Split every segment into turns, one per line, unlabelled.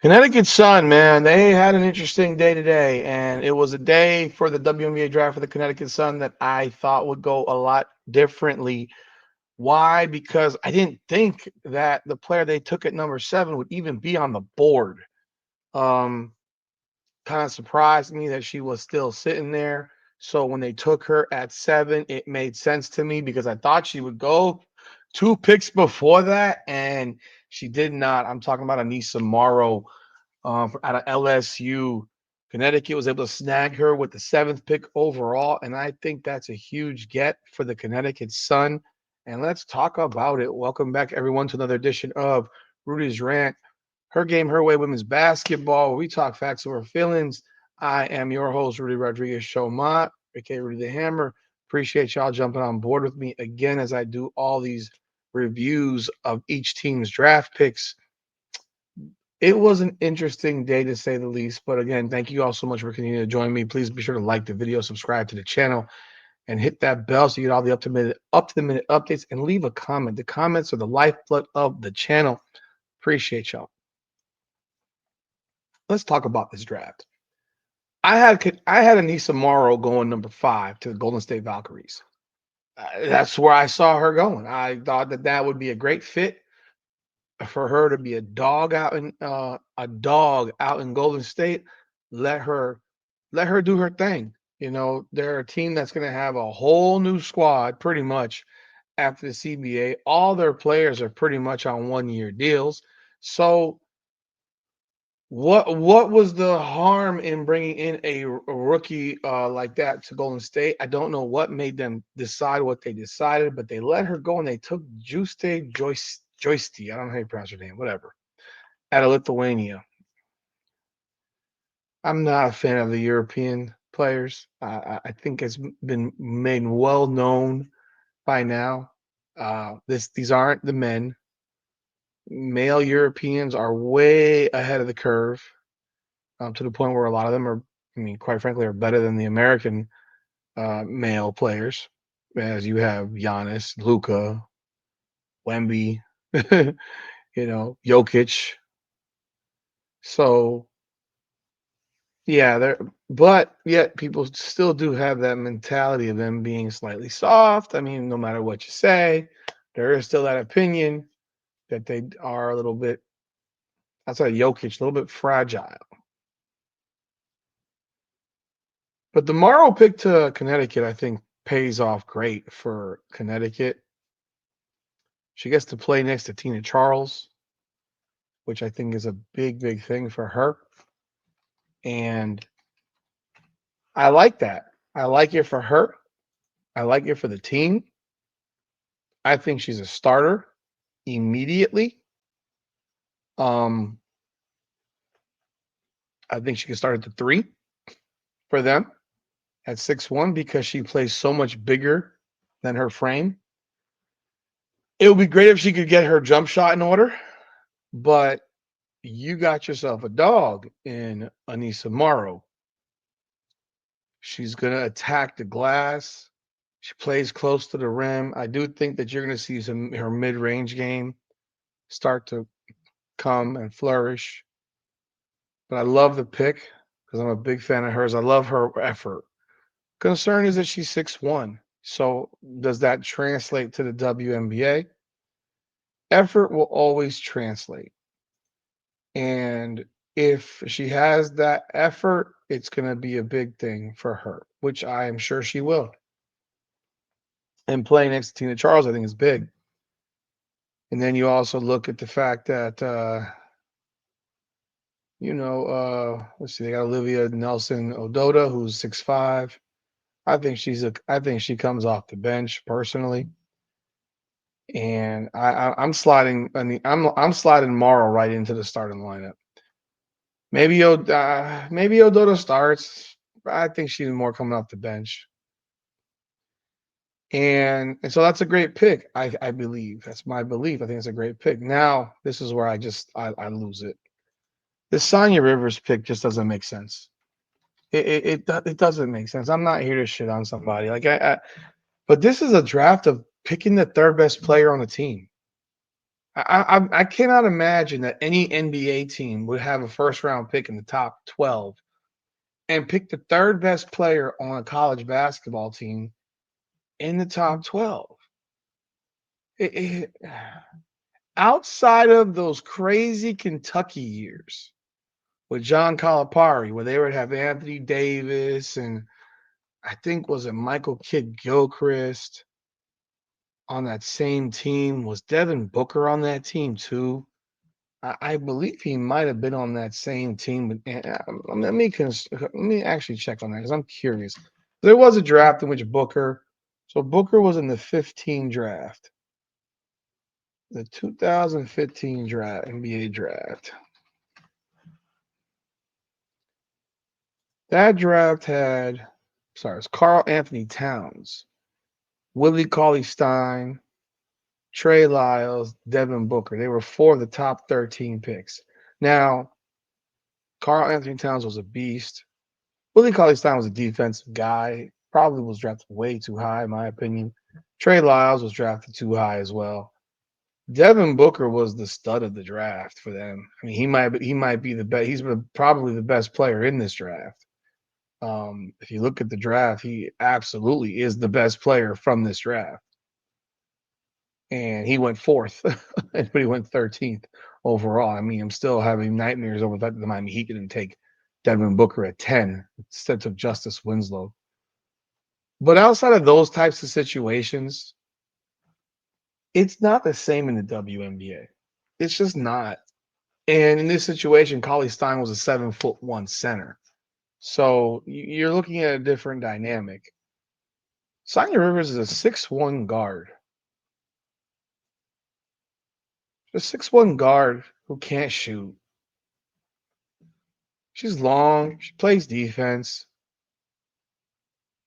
Connecticut Sun, man, they had an interesting day today, and it was a day for the WNBA draft for the Connecticut Sun that I thought would go a lot differently. Why? Because I didn't think that the player they took at number 7 would even be on the board. Um, Kind of surprised me that she was still sitting there. So when they took her at 7, it made sense to me because I thought she would go 2 picks before that, and she did not. I'm talking about Aneesah Morrow out of LSU. Connecticut was able to snag her with the 7th pick overall, and I think that's a huge get for the Connecticut Sun. And let's talk about it. Welcome back, everyone, to another edition of Rudy's Rant, Her Game, Her Way Women's Basketball, where we talk facts over feelings. I am your host, Rudy Rodriguez Showmont, aka Rudy the Hammer. Appreciate y'all jumping on board with me again as I do all these reviews of each team's draft picks. It was an interesting day to say the least. But again, thank you all so much for continuing to join me. Please be sure to like the video, subscribe to the channel, and hit that bell so you get all the up to the minute updates and leave a comment. The comments are the lifeblood of the channel. Appreciate y'all. Let's talk about this draft. I had Aneesah Morrow going number 5 to the Golden State Valkyries. That's where I saw her going. I thought that would be a great fit for her to be a dog out in Golden State. Let her let her do her thing. They're a team that's going to have a whole new squad pretty much after the CBA. All their players are pretty much on 1-year deals. So what was the harm in bringing in a rookie like that to Golden State? I don't know what made them decide what they decided, but they let her go and they took Juste Joysti. I don't know how you pronounce her name, whatever, out of Lithuania. I'm not a fan of the European players. I think it's been made well known by now. These aren't the men. Male Europeans are way ahead of the curve, to the point where a lot of them are, I mean, quite frankly, are better than the American male players. As you have Giannis, Luca, Wemby, Jokic. So yeah, but yet people still do have that mentality of them being slightly soft. I mean, no matter what you say, there is still that opinion that they are a little bit, outside of Jokic, a little bit fragile. But the Morrow pick to Connecticut, I think, pays off great for Connecticut. She gets to play next to Tina Charles, which I think is a big, big thing for her. And I like that. I like it for her. I like it for the team. I think she's a starter immediately. Um, I think she can start at the 3 for them at 6'1" because she plays so much bigger than her frame. It would be great if she could get her jump shot in order, but you got yourself a dog in Aneesah Morrow. She's going to attack the glass. She plays close to the rim. I do think that you're going to see her mid-range game start to come and flourish. But I love the pick because I'm a big fan of hers. I love her effort. Concern is that she's 6'1". So does that translate to the WNBA? Effort will always translate. And if she has that effort, it's going to be a big thing for her, which I am sure she will. And playing next to Tina Charles, I think, is big. And then you also look at the fact that, let's see, they got Olivia Nelson Ododa, who's 6'5". I think she comes off the bench personally. And I'm sliding. I'm sliding Morrow right into the starting lineup. Maybe Ododa starts. I think she's more coming off the bench. And so that's a great pick. I believe that's my belief. I think it's a great pick. Now this is where I lose it. This Saniya Rivers pick just doesn't make sense. It doesn't make sense. I'm not here to shit on somebody. But this is a draft of picking the third best player on the team. I cannot imagine that any NBA team would have a first round pick in the top 12 and pick the third best player on a college basketball team in the top 12. It, it, outside of those crazy Kentucky years with John Calipari, where they would have Anthony Davis and I think was it Michael Kidd Gilchrist on that same team? Was Devin Booker on that team too? I believe he might have been on that same team. But let me actually check on that because I'm curious. There was a draft in which Booker was in the 15 draft, the 2015 draft, NBA draft. That draft had, sorry, it's Carl Anthony Towns, Willie Cauley Stein, Trey Lyles, Devin Booker. They were four of the top 13 picks. Now, Carl Anthony Towns was a beast. Willie Cauley Stein was a defensive guy. Probably was drafted way too high, in my opinion. Trey Lyles was drafted too high as well. Devin Booker was the stud of the draft for them. I mean, he might be the best. He's probably the best player in this draft. If you look at the draft, he absolutely is the best player from this draft. And he went fourth, but he went 13th overall. I mean, I'm still having nightmares over that the Miami Heat didn't take Devin Booker at 10 instead of Justice Winslow. But outside of those types of situations, it's not the same in the WNBA. It's just not. And in this situation, Cauley Stein was a 7'1" center. So you're looking at a different dynamic. Saniya Rivers is a 6'1" guard. A 6'1" guard who can't shoot. She's long, she plays defense,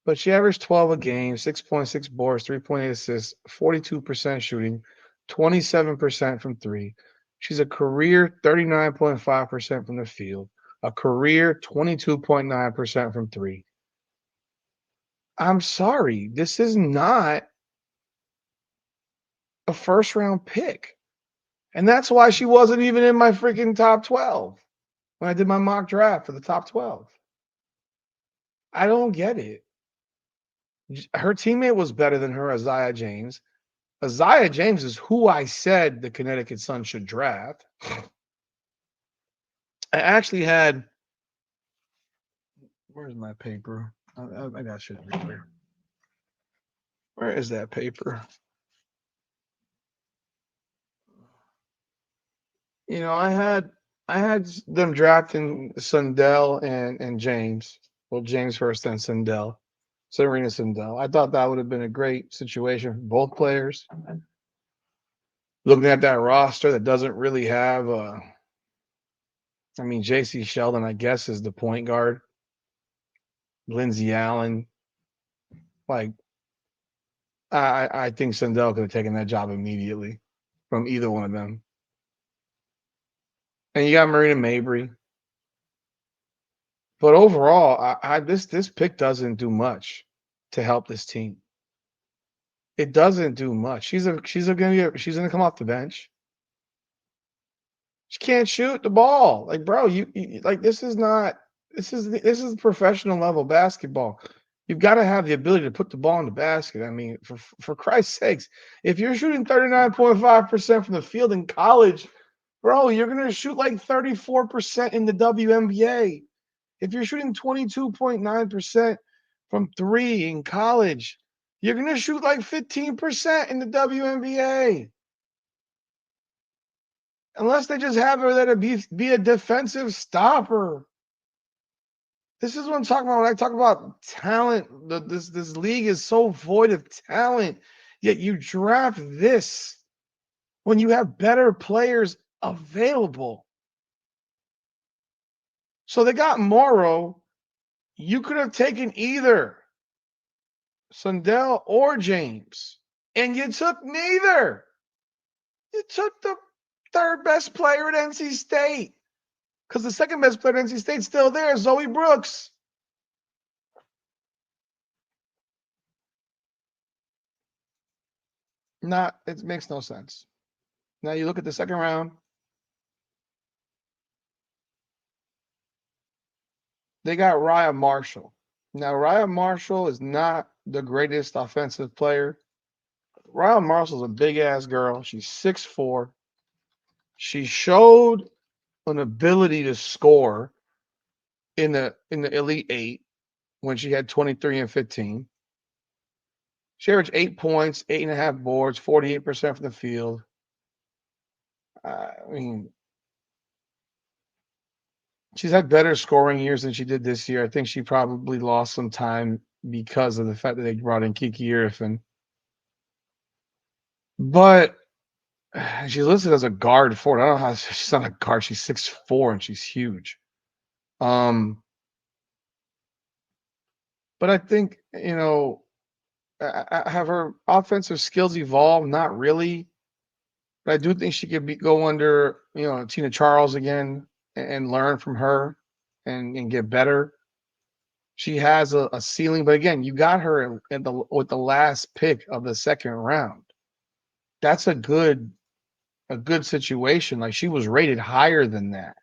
but she averaged 12 a game, 6.6 boards, 3.8 assists, 42% shooting, 27% from three. She's a career 39.5% from the field, a career 22.9% from three. I'm sorry, this is not a first round pick. And that's why she wasn't even in my freaking top 12 when I did my mock draft for the top 12. I don't get it. Her teammate was better than her, Aziaha James. Aziaha James is who I said the Connecticut Sun should draft. I actually had, where's my paper? I got shit everywhere. Where is that paper? You know, I had them drafting Sundell and James. Well, James first, then Sundell. Serena Sundell. I thought that would have been a great situation for both players. Looking at that roster that doesn't really have I mean, JC Sheldon, I guess, is the point guard. Lindsey Allen. Like, I think Sundell could have taken that job immediately from either one of them. And you got Marina Mabry. But overall, this pick doesn't do much to help this team. It doesn't do much. She's gonna come off the bench. She can't shoot the ball. Like, bro, you like this is not this is professional level basketball. You've got to have the ability to put the ball in the basket. I mean, for Christ's sakes, if you're shooting 39.5% from the field in college, bro, you're gonna shoot like 34% in the WNBA. If you're shooting 22.9% from three in college, you're gonna shoot like 15% in the WNBA. Unless they just have her there to be a defensive stopper. This is what I'm talking about when I talk about talent. This league is so void of talent, yet you draft this when you have better players available. So they got Morrow. You could have taken either Sundell or James, and you took neither. You took the third best player at NC State. Because the second best player at NC State's still there, Zoe Brooks. It makes no sense. Now you look at the second round, they got Raya Marshall. Now, Raya Marshall is not the greatest offensive player. Raya Marshall's a big ass girl. She's 6'4". She showed an ability to score in the Elite Eight when she had 23 and 15. She averaged 8 points, 8.5 boards, 48% from the field. I mean, she's had better scoring years than she did this year. I think she probably lost some time because of the fact that they brought in Kiki Irfin. But she's listed as a guard forward. I don't know how she's not a guard. She's 6'4" and she's huge. Um, but I think have her offensive skills evolved? Not really. But I do think she could go under Tina Charles again and learn from her and get better. She has a ceiling, but again, you got her with the last pick of the second round. That's a good situation. Like she was rated higher than that.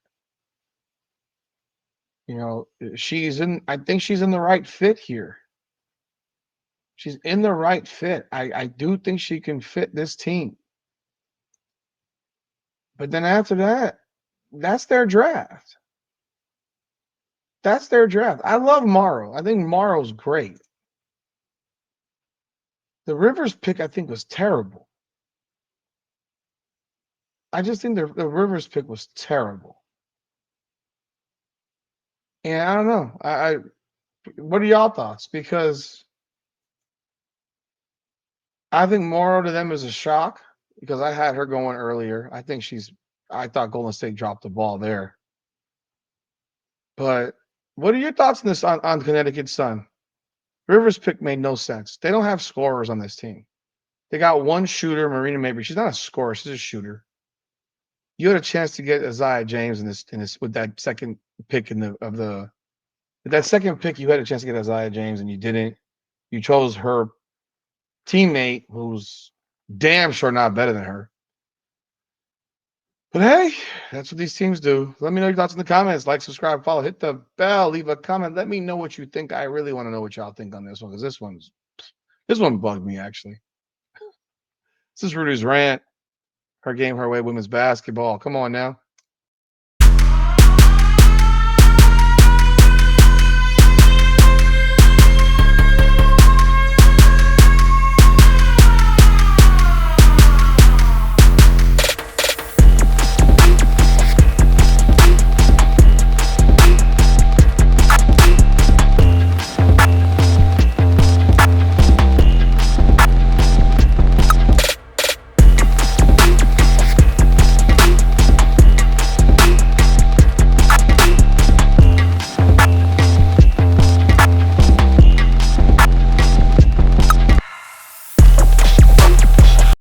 I think she's in the right fit here. She's in the right fit. I do think she can fit this team. But then after that, that's their draft. That's their draft. I love Morrow. I think Morrow's great. The Rivers pick, I think, was terrible. I just think the Rivers pick was terrible. And I don't know. What are y'all thoughts? Because I think Morrow to them is a shock because I had her going earlier. I thought Golden State dropped the ball there. But what are your thoughts on this on Connecticut Sun? Rivers pick made no sense. They don't have scorers on this team. They got one shooter, Marina Mabrey. She's not a scorer. She's a shooter. You had a chance to get Aziaha James in this with that second pick with that second pick. You had a chance to get Aziaha James and you didn't. You chose her teammate, who's damn sure not better than her. But hey, that's what these teams do. Let me know your thoughts in the comments. Like, subscribe, follow, hit the bell, leave a comment. Let me know what you think. I really want to know what y'all think on this one because this one bugged me actually. This is Rudy's rant. Her game, her way, women's basketball. Come on now.